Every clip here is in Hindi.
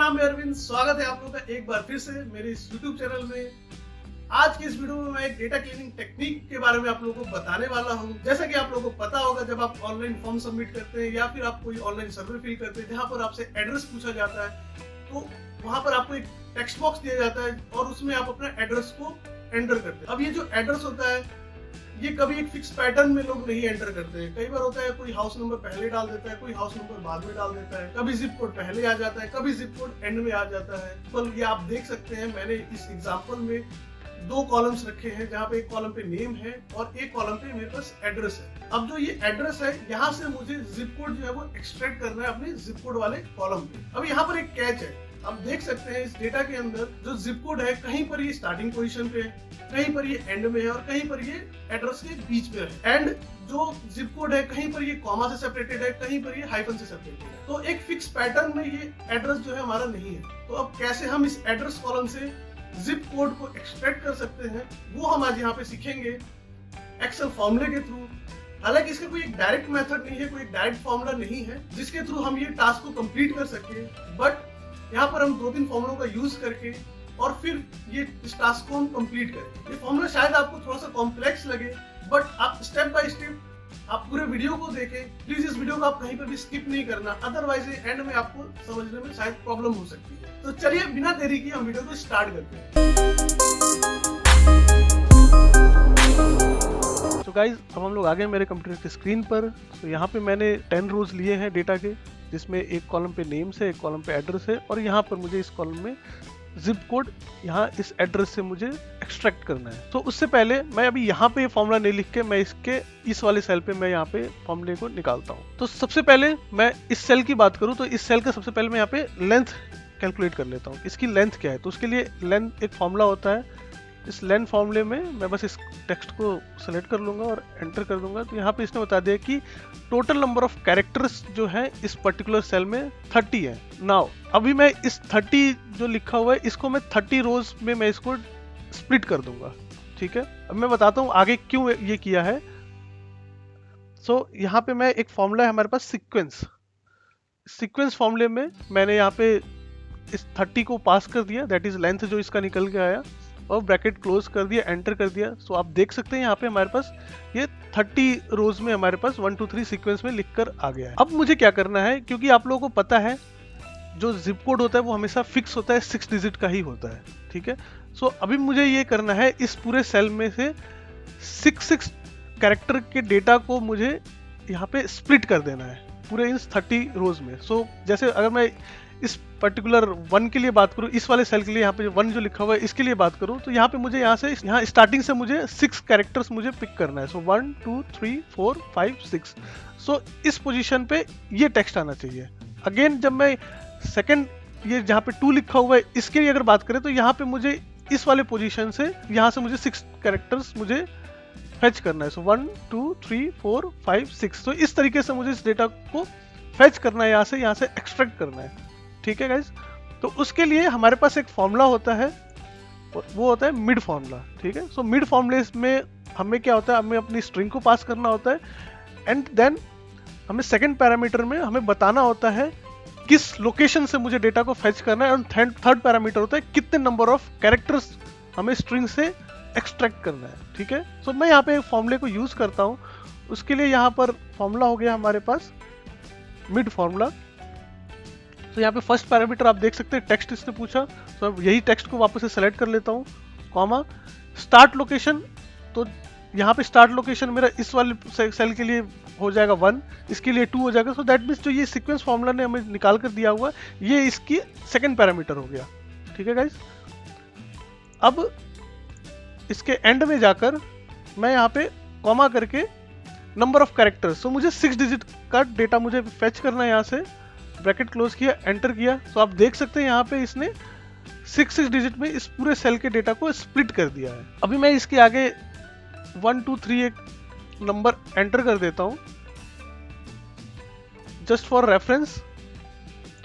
नाम है अरविंद। स्वागत है आप लोगों का एक बार फिर से मेरे इस YouTube चैनल में। आज की इस वीडियो में मैं एक डेटा क्लीनिंग टेक्निक के बारे में आप लोगों को बताने वाला हूं। जैसा कि आप लोगों को पता होगा, जब आप ऑनलाइन फॉर्म सबमिट करते हैं या फिर आप कोई ऑनलाइन सर्वे फिल करते हैं जहां पर आपसे एड्रेस पूछा जाता है, तो वहां पर आपको एक टेक्स्ट बॉक्स दिया जाता है और उसमें आप अपना एड्रेस को एंटर करते हैं। अब ये जो एड्रेस होता है ये कभी एक फिक्स पैटर्न में लोग नहीं एंटर करते हैं। कई बार होता है कोई हाउस नंबर पहले डाल देता है, कोई हाउस नंबर बाद में डाल देता है, कभी जिप कोड पहले आ जाता है, कभी जिप कोड एंड में आ जाता है। तो ये आप देख सकते हैं, मैंने इस एग्जांपल में 2 कॉलम्स रखे हैं जहां पे एक कॉलम पे नेम है और एक कॉलम पे मेरे पास एड्रेस है। अब जो ये एड्रेस है, यहाँ से मुझे जिप कोड जो है वो एक्सट्रैक्ट करना है अपने जिप कोड वाले कॉलम पे। अब यहाँ पर एक कैच है, आप देख सकते हैं इस डेटा के अंदर जो जिप कोड है कहीं पर ये स्टार्टिंग पोजीशन पे है, कहीं पर ये एंड में है और कहीं पर ये एड्रेस के बीच में है। एंड जो जिप कोड है कहीं पर ये कॉमा से सेपरेटेड है, कहीं पर ये हाइफन से सेपरेटेड है। तो एक फिक्स पैटर्न में ये एड्रेस जो है हमारा नहीं है। तो अब कैसे हम इस एड्रेस कॉलम से जिप कोड को एक्सट्रैक्ट कर सकते हैं वो हम आज यहाँ पे सीखेंगे एक्सेल फॉर्मूले के थ्रू। हालांकि इसका कोई एक डायरेक्ट मेथड नहीं है, कोई एक डायरेक्ट फॉर्मूला नहीं है जिसके थ्रू हम ये टास्क को कंप्लीट कर सके, बट यहाँ पर हम 2-3 फॉर्मूलों का यूज करके और फिर ये इस टास्क को हम कंप्लीट करें। ये फॉर्मूला शायद आपको थोड़ा सा कॉम्प्लेक्स लगे, बट आप स्टेप बाय स्टेप आप पूरे वीडियो को देखें। प्लीज इस वीडियो को आप कहीं पर भी स्किप नहीं करना, अदरवाइज एंड में आपको समझने में शायद प्रॉब्लम हो सकती है। तो चलिए बिना देरी की हम वीडियो को स्टार्ट करते हैं। तो गाइज अब हम लोग आ गए मेरे कंप्यूटर की स्क्रीन पर। तो यहाँ पे मैंने 10 रोज लिए हैं डेटा के, जिसमें एक कॉलम पे नेम्स है, एक कॉलम पे एड्रेस है और यहाँ पर मुझे इस कॉलम में जिप कोड यहाँ इस एड्रेस से मुझे एक्सट्रैक्ट करना है। तो उससे पहले मैं अभी यहाँ पे फॉर्मूला नहीं लिख के मैं इसके इस वाले सेल पे मैं यहाँ पे फॉर्मूले को निकालता हूँ। तो सबसे पहले मैं इस सेल की बात करूँ तो इस सेल का सबसे पहले मैं यहाँ पे लेंथ कैलकुलेट कर लेता हूँ, इसकी लेंथ क्या है। तो उसके लिए लेंथ एक फॉर्मूला होता है। इस लेंथ फॉर्मूले में मैं बस इस टेक्स्ट को सेलेक्ट कर लूंगा और एंटर कर दूंगा। तो यहाँ पे इसने बता दिया कि टोटल नंबर ऑफ कैरेक्टर्स जो है इस पर्टिकुलर सेल में 30 है। नाउ अभी मैं इस 30 जो लिखा हुआ है इसको मैं 30 रोज में मैं इसको स्प्लिट कर दूंगा। ठीक है, अब मैं बताता हूँ आगे क्यों ये किया है। सो यहाँ पे मैं एक फॉर्मूला है हमारे पास सीक्वेंस फॉर्मूले में मैंने यहाँ पे इस 30 को पास कर दिया, दैट इज लेंथ जो इसका निकल के आया, और ब्रैकेट क्लोज कर दिया, एंटर कर दिया। सो आप देख सकते हैं यहाँ पे हमारे पास ये 30 रोज में हमारे पास 1 2 3 सीक्वेंस में लिखकर आ गया है। अब मुझे क्या करना है, क्योंकि आप लोगों को पता है जो जिप कोड होता है वो हमेशा फिक्स होता है, 6 डिजिट का ही होता है। ठीक है, सो अभी मुझे ये करना है इस पूरे सेल में से 6 कैरेक्टर के डेटा को मुझे यहाँ पे स्प्लिट कर देना है पूरे इन 30 रोज में। सो जैसे अगर मैं इस पर्टिकुलर 1 के लिए बात करूं, इस वाले सेल के लिए यहाँ पे 1 जो लिखा हुआ है इसके लिए बात करूं, तो यहाँ पे मुझे यहाँ स्टार्टिंग से मुझे 6 कैरेक्टर्स मुझे पिक करना है। सो 1 2 3 4 5 6। सो इस पोजीशन पे ये टेक्स्ट आना चाहिए। अगेन जब मैं सेकंड ये जहाँ पे 2 लिखा हुआ है इसके लिए अगर बात करें तो यहाँ पे मुझे इस वाले पोजीशन से यहाँ से मुझे 6 कैरेक्टर्स मुझे फेच करना है। सो 1 2 3 4 5 6। तो इस तरीके से मुझे इस डेटा को फेच करना है, यहाँ से एक्सट्रैक्ट करना है। ठीक है गाइज, तो उसके लिए हमारे पास एक फॉर्मूला होता है, वो होता है मिड फॉर्मूला। ठीक है, सो मिड फॉर्मूले में हमें क्या होता है, हमें अपनी स्ट्रिंग को पास करना होता है एंड देन हमें सेकंड पैरामीटर में हमें बताना होता है किस लोकेशन से मुझे डेटा को फेच करना है, और थर्ड पैरामीटर होता है कितने नंबर ऑफ कैरेक्टर्स हमें स्ट्रिंग से एक्सट्रैक्ट करना है। ठीक है, सो मैं यहाँ पे फॉर्मूले को यूज करता हूँ। उसके लिए यहाँ पर फॉर्मूला हो गया हमारे पास मिड फॉर्मूला। तो यहाँ पे फर्स्ट पैरामीटर आप देख सकते हैं टेक्स्ट इसने पूछा, तो अब यही टेक्स्ट को वापस से सेलेक्ट कर लेता हूँ, कॉमा स्टार्ट लोकेशन। तो यहाँ पे स्टार्ट लोकेशन मेरा इस वाले सेल के लिए हो जाएगा 1, इसके लिए 2 हो जाएगा। सो दैट मीन्स जो ये सीक्वेंस फॉर्मूला ने हमें निकाल कर दिया हुआ ये इसकी सेकंड पैरामीटर हो गया। ठीक है गाइज, अब इसके एंड में जाकर मैं यहाँ पे कॉमा करके नंबर ऑफ कैरेक्टर्स, तो मुझे 6 डिजिट का डेटा मुझे फेच करना है। यहाँ से ब्रैकेट क्लोज किया, एंटर किया। तो आप देख सकते हैं यहाँ पे इसने 6 डिजिट में इस पूरे सेल के डेटा को स्प्लिट कर दिया है। अभी मैं इसके आगे 1 2 3 एक नंबर एंटर कर देता हूं जस्ट फॉर रेफरेंस।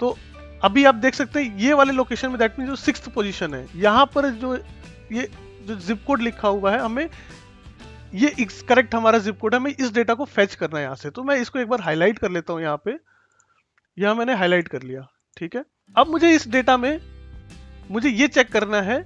तो अभी आप देख सकते हैं ये वाले लोकेशन में, दैट मीन जो 6th पोजीशन है, यहाँ पर जो ये जो जिप कोड लिखा हुआ है हमें ये करेक्ट हमारा जिप कोड है, हमें इस डेटा को फेच करना है यहाँ से। तो मैं इसको एक बार हाईलाइट कर लेता हूँ, यहाँ पे मैंने हाईलाइट कर लिया। ठीक है। अब मुझे इस डेटा में मुझे ये चेक करना है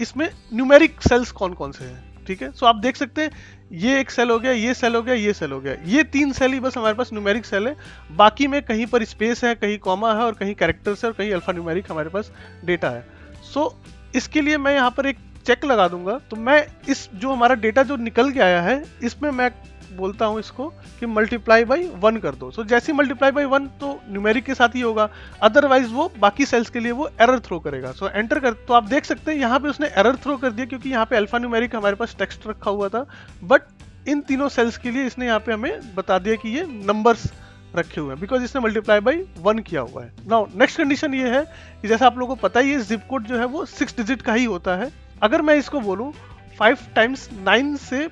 इसमें न्यूमेरिक सेल्स कौन कौन से हैं, ठीक है। सो आप देख सकते हैं ये एक सेल हो गया, ये सेल हो गया, ये सेल हो गया, ये 3 सेल ही बस हमारे पास न्यूमेरिक सेल है। बाकी में कहीं पर स्पेस है, कहीं कॉमा है और कहीं कैरेक्टर्स है और कहीं अल्फा न्यूमेरिक हमारे पास डेटा है। सो इसके लिए मैं यहाँ पर एक चेक लगा दूंगा। तो मैं इस जो हमारा डेटा जो निकल के आया है इसमें मैं बोलता हूं इसको कि मल्टीप्लाई बाई 1 कर दो। सो जैसे ही मल्टीप्लाई बाई 1 तो न्यूमेरिक के साथ ही होगा, अदरवाइज वो बाकी सेल्स के लिए वो एरर थ्रो करेगा। सो एंटर कर, तो आप देख सकते हैं यहाँ पे उसने एरर थ्रो कर दिया क्योंकि यहाँ पे अल्फा न्यूमेरिक हमारे पास टेक्स्ट रखा हुआ था, बट इन तीनों सेल्स के लिए इसने यहाँ पे हमें बता दिया कि ये नंबर्स रखे हुए हैं बिकॉज इसने मल्टीप्लाई बाई 1 किया हुआ है। नाउ नेक्स्ट कंडीशन ये है कि जैसा आप लोगों को पता ही है जिप कोड जो है वो 6 डिजिट का ही होता है। अगर मैं इसको बोलूं 5 टाइम्स 9 से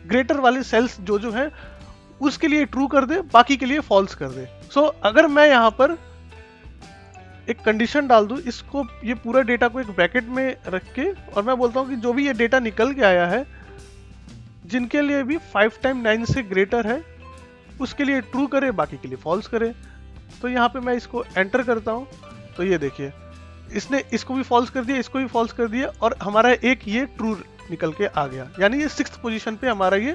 ग्रेटर वाले सेल्स जो है उसके लिए ट्रू कर दे, बाकी के लिए फॉल्स कर दे। सो अगर मैं यहाँ पर एक कंडीशन डाल दूं, इसको ये पूरा डेटा को एक ब्रैकेट में रख के और मैं बोलता हूँ कि जो भी ये डेटा निकल के आया है जिनके लिए भी 5 टाइम 9 से ग्रेटर है उसके लिए ट्रू करे, बाकी के लिए फॉल्स करे। तो यहाँ पे मैं इसको एंटर करता हूँ तो ये देखिए इसने इसको भी फॉल्स कर दिया, इसको भी फॉल्स कर दिया और हमारा एक ये ट्रू निकल के आ गया, यानी ये 6th पोजीशन पे हमारा ये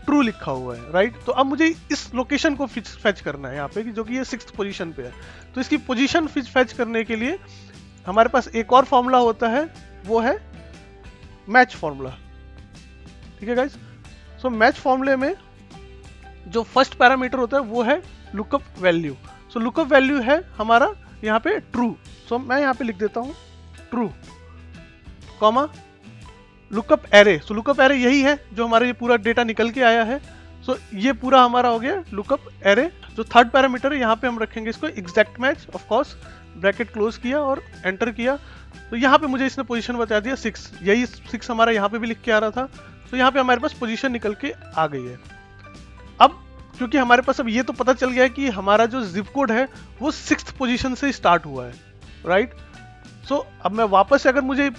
ट्रू लिखा हुआ है, राइट। तो अब मुझे इस लोकेशन को फेच करना है यहाँ पे जो कि ये 6th पोजीशन पे है। तो इसकी पोजीशन फेच करने के लिए हमारे पास एक और फॉर्मूला होता है, वो है मैच फॉर्मूला, ठीक है गाइस। सो मैच फॉर्मूले में जो फर्स्ट पैरामीटर होता है वो है लुकअप वैल्यू। सो लुकअप वैल्यू है हमारा यहाँ पे ट्रू। सो मैं यहाँ पे लिख देता हूँ ट्रू, कॉमा लुकअप एरे। सो लुकअप एरे यही है जो हमारा ये पूरा डेटा निकल के आया है। सो ये पूरा हमारा हो गया लुकअप एरे। जो थर्ड पैरामीटर है यहाँ पे हम रखेंगे इसको exact match, of course bracket close किया और एंटर किया। तो यहाँ पे मुझे इसने पोजीशन बता दिया 6, यही 6 हमारा यहाँ पे भी लिख के आ रहा था। तो यहाँ पे हमारे पास पोजीशन निकल के आ गई है। अब क्योंकि हमारे पास अब ये तो पता चल गया है कि हमारा जो जिप कोड है वो 6th पोजीशन से स्टार्ट हुआ है, राइट। सो अब मैं वापस से अगर मुझे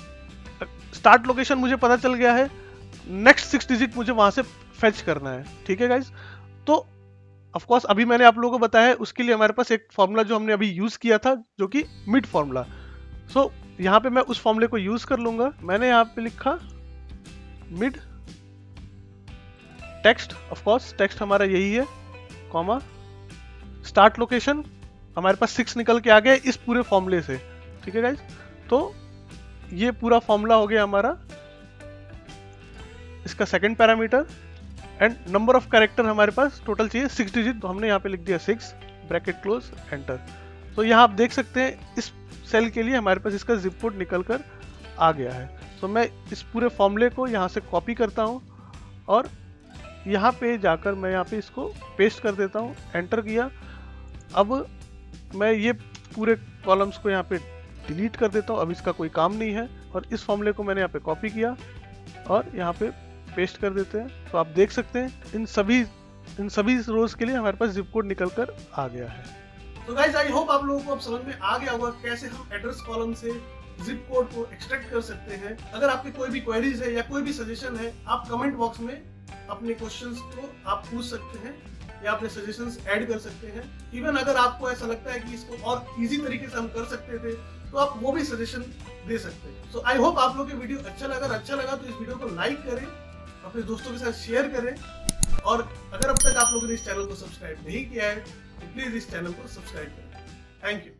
स्टार्ट लोकेशन मुझे पता चल गया है, नेक्स्ट 6 डिजिट मुझे वहां से फेच करना है, ठीक है गाइस। तो ऑफ कोर्स अभी मैंने आप लोगों को बताया है, उसके लिए हमारे पास एक फॉर्मूला जो हमने अभी यूज किया था जो कि मिड फॉर्मूला। सो यहाँ पे मैं उस फॉर्मूले को यूज कर लूंगा। मैंने यहाँ पे लिखा mid text, of course text हमारा यही है, कॉमा स्टार्ट लोकेशन हमारे पास 6 निकल के आ गया इस पूरे फॉर्मूले से, ठीक है गाइस। तो ये पूरा फॉर्मूला हो गया हमारा इसका second parameter. And number of character हमारे पास टोटल चाहिए 6 डिजिट, तो हमने यहाँ पे लिख दिया 6 ब्रैकेट क्लोज एंटर। तो यहाँ आप देख सकते हैं इस सेल के लिए हमारे पास इसका जिप कोड निकल कर आ गया है। तो मैं इस पूरे फॉर्मूले को यहाँ से कॉपी करता हूँ और यहाँ पे जाकर मैं यहाँ पे इसको पेस्ट कर देता हूँ, एंटर किया। अब मैं ये पूरे कॉलम्स को यहाँ पे डिलीट कर देता हूँ, अब इसका कोई काम नहीं है। और इस फॉर्मूले को मैंने यहाँ पे कॉपी किया और यहाँ पे पेस्ट कर देते हैं। तो आप देख सकते हैं इन सभी रोज के लिए हमारे पास जिप कोड निकल कर आ गया है। तो गाइस आई होप आप लोगों को अब समझ में आ गया होगा कैसे हम एड्रेस कॉलम से जिप कोड को एक्सट्रैक्ट कर सकते हैं। अगर आपकी कोई भी क्वेरीज है या कोई भी सजेशन है, आप कमेंट बॉक्स में अपने क्वेश्चंस को आप पूछ सकते हैं या अपने सजेशंस ऐड कर सकते हैं। इवन अगर आपको ऐसा लगता है कि इसको और इजी तरीके से हम कर सकते थे तो आप वो भी सजेशन दे सकते हैं। सो आई होप आप लोगों को वीडियो अच्छा लगा तो इस वीडियो को लाइक करें, अपने दोस्तों के साथ शेयर करें और अगर अब तक आप लोगों ने इस चैनल को सब्सक्राइब नहीं किया है तो प्लीज इस चैनल को सब्सक्राइब करें। Thank you.